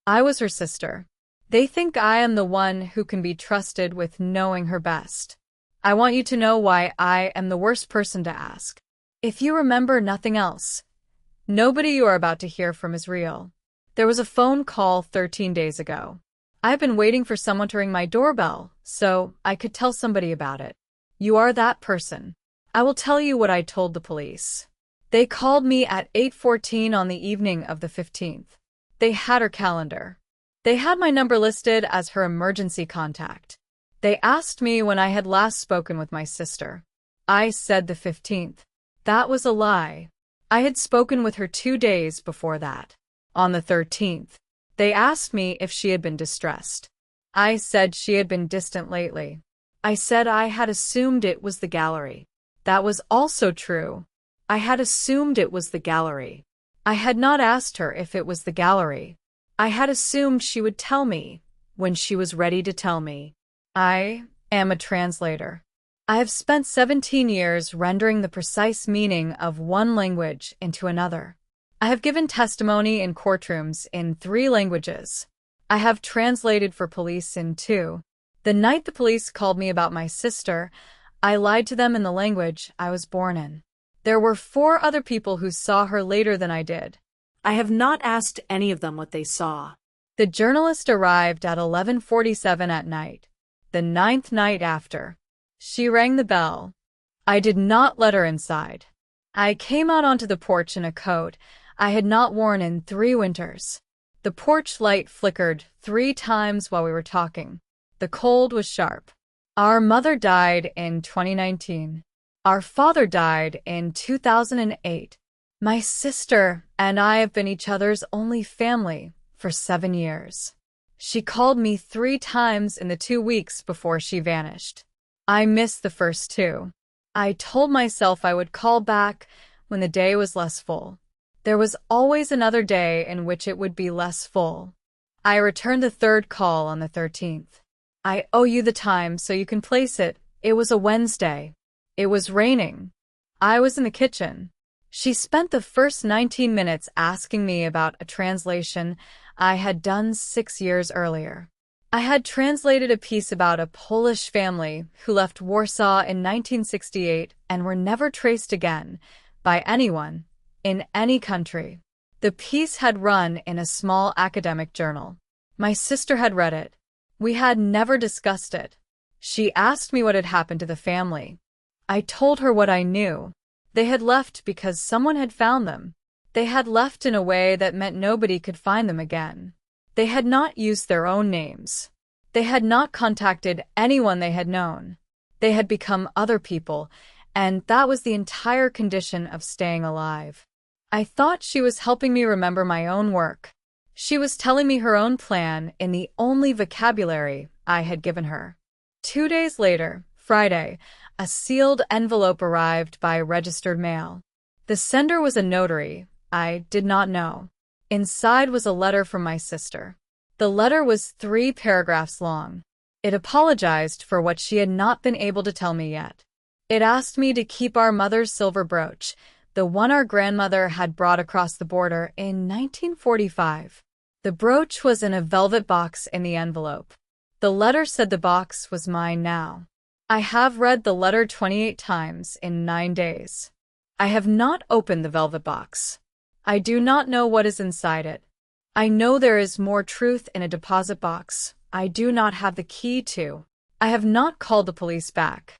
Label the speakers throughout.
Speaker 1: I was her sister. They think I am the one who can be trusted with knowing her best. I want you to know why I am the worst person to ask. If you remember nothing else, nobody you are about to hear from is real. There was a phone call 13 days ago. I've been waiting for someone to ring my doorbell so I could tell somebody about it. You are that person. I will tell you what I told the police. They called me at 8:14 on the evening of the 15th. They had her calendar. They had my number listed as her emergency contact. They asked me when I had last spoken with my sister. I said the 15th. That was a lie. I had spoken with her 2 days before that. On the 13th, they asked me if she had been distressed. I said she had been distant lately. I said I had assumed it was the gallery. That was also true. I had assumed it was the gallery. I had not asked her if it was the gallery. I had assumed she would tell me when she was ready to tell me. I am a translator. I have spent 17 years rendering the precise meaning of one language into another. I have given testimony in courtrooms in 3 languages. I have translated for police in 2. The night the police called me about my sister, I lied to them in the language I was born in. There were 4 other people who saw her later than I did.
Speaker 2: I have not asked any of them what they saw.
Speaker 1: The journalist arrived at 11:47 at night, the 9th night after. She rang the bell. I did not let her inside. I came out onto the porch in a coat I had not worn in 3 winters. The porch light flickered 3 times while we were talking. The cold was sharp. Our mother died in 2019. Our father died in 2008. My sister and I have been each other's only family for 7 years. She called me 3 times in the 2 weeks before she vanished. I missed the first 2. I told myself I would call back when the day was less full. There was always another day in which it would be less full. I returned the 3rd call on the 13th. I owe you the time so you can place it. It was a Wednesday. It was raining. I was in the kitchen. She spent the first 19 minutes asking me about a translation I had done 6 years earlier. I had translated a piece about a Polish family who left Warsaw in 1968 and were never traced again by anyone in any country. The piece had run in a small academic journal. My sister had read it. We had never discussed it. She asked me what had happened to the family. I told her what I knew. They had left because someone had found them. They had left in a way that meant nobody could find them again. They had not used their own names. They had not contacted anyone they had known. They had become other people, and that was the entire condition of staying alive. I thought she was helping me remember my own work. She was telling me her own plan in the only vocabulary I had given her. 2 days later, Friday, a sealed envelope arrived by registered mail. The sender was a notary I did not know. Inside was a letter from my sister. The letter was 3 paragraphs long. It apologized for what she had not been able to tell me yet. It asked me to keep our mother's silver brooch, the one our grandmother had brought across the border in 1945. The brooch was in a velvet box in the envelope. The letter said the box was mine now. I have read the letter 28 times in 9 days. I have not opened the velvet box. I do not know what is inside it. I know there is more truth in a deposit box I do not have the key to. I have not called the police back.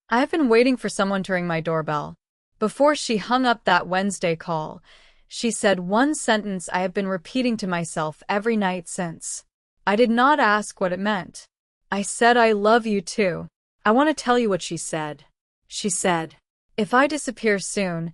Speaker 1: I have been waiting for someone to ring my doorbell. Before she hung up that Wednesday call, she said one sentence I have been repeating to myself every night since. I did not ask what it meant. I said I love you too. I want to tell you what she said. She said, if I disappear soon,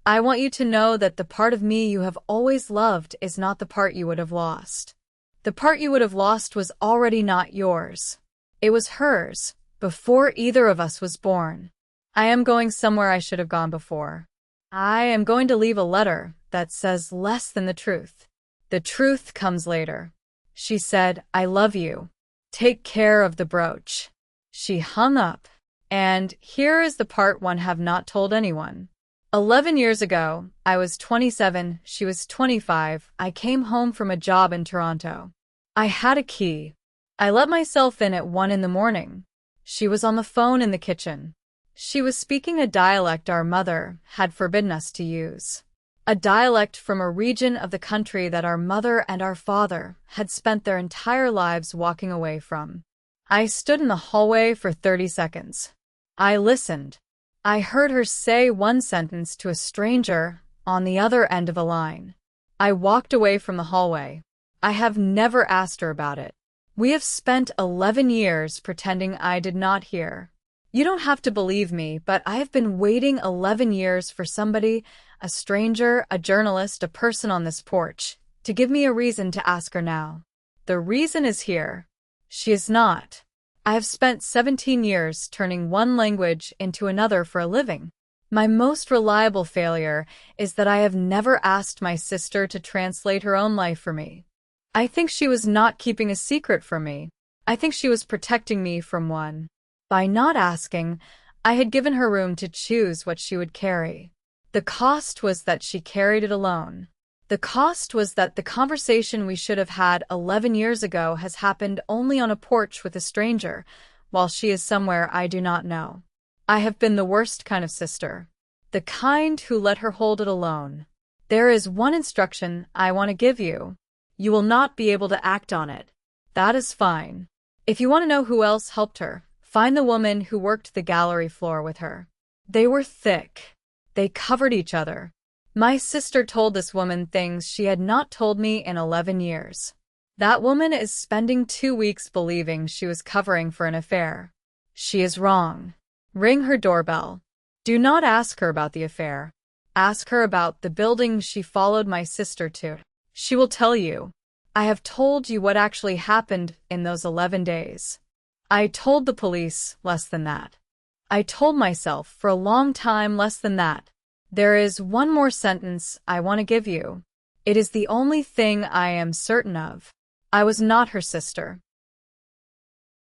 Speaker 1: I want you to know that the part of me you have always loved is not the part you would have lost. The part you would have lost was already not yours. It was hers, before either of us was born. I am going somewhere I should have gone before. I am going to leave a letter that says less than the truth. The truth comes later. She said, I love you. Take care of the brooch. She hung up. And here is the part one have not told anyone. 11 years ago, I was 27, she was 25, I came home from a job in Toronto. I had a key. I let myself in at 1 in the morning. She was on the phone in the kitchen. She was speaking a dialect our mother had forbidden us to use. A dialect from a region of the country that our mother and our father had spent their entire lives walking away from. I stood in the hallway for 30 seconds. I listened. I heard her say one sentence to a stranger on the other end of a line. I walked away from the hallway. I have never asked her about it. We have spent 11 years pretending I did not hear. You don't have to believe me, but I have been waiting 11 years for somebody, a stranger, a journalist, a person on this porch, to give me a reason to ask her now. The reason is here. She is not. I have spent 17 years turning one language into another for a living. My most reliable failure is that I have never asked my sister to translate her own life for me. I think she was not keeping a secret from me. I think she was protecting me from one. By not asking, I had given her room to choose what she would carry. The cost was that she carried it alone. The cost was that the conversation we should have had 11 years ago has happened only on a porch with a stranger, while she is somewhere I do not know. I have been the worst kind of sister. The kind who let her hold it alone. There is one instruction I want to give you.
Speaker 2: You will not be able to act on it.
Speaker 1: That is fine. If you want to know who else helped her, find the woman who worked the gallery floor with her. They were thick. They covered each other. My sister told this woman things she had not told me in 11 years. That woman is spending 2 weeks believing she was covering for an affair. She is wrong. Ring her doorbell. Do not ask her about the affair. Ask her about the building she followed my sister to. She will tell you. I have told you what actually happened in those 11 days. I told the police less than that. I told myself for a long time less than that. There is one more sentence I want to give you. It is the only thing I am certain of. I was not her sister.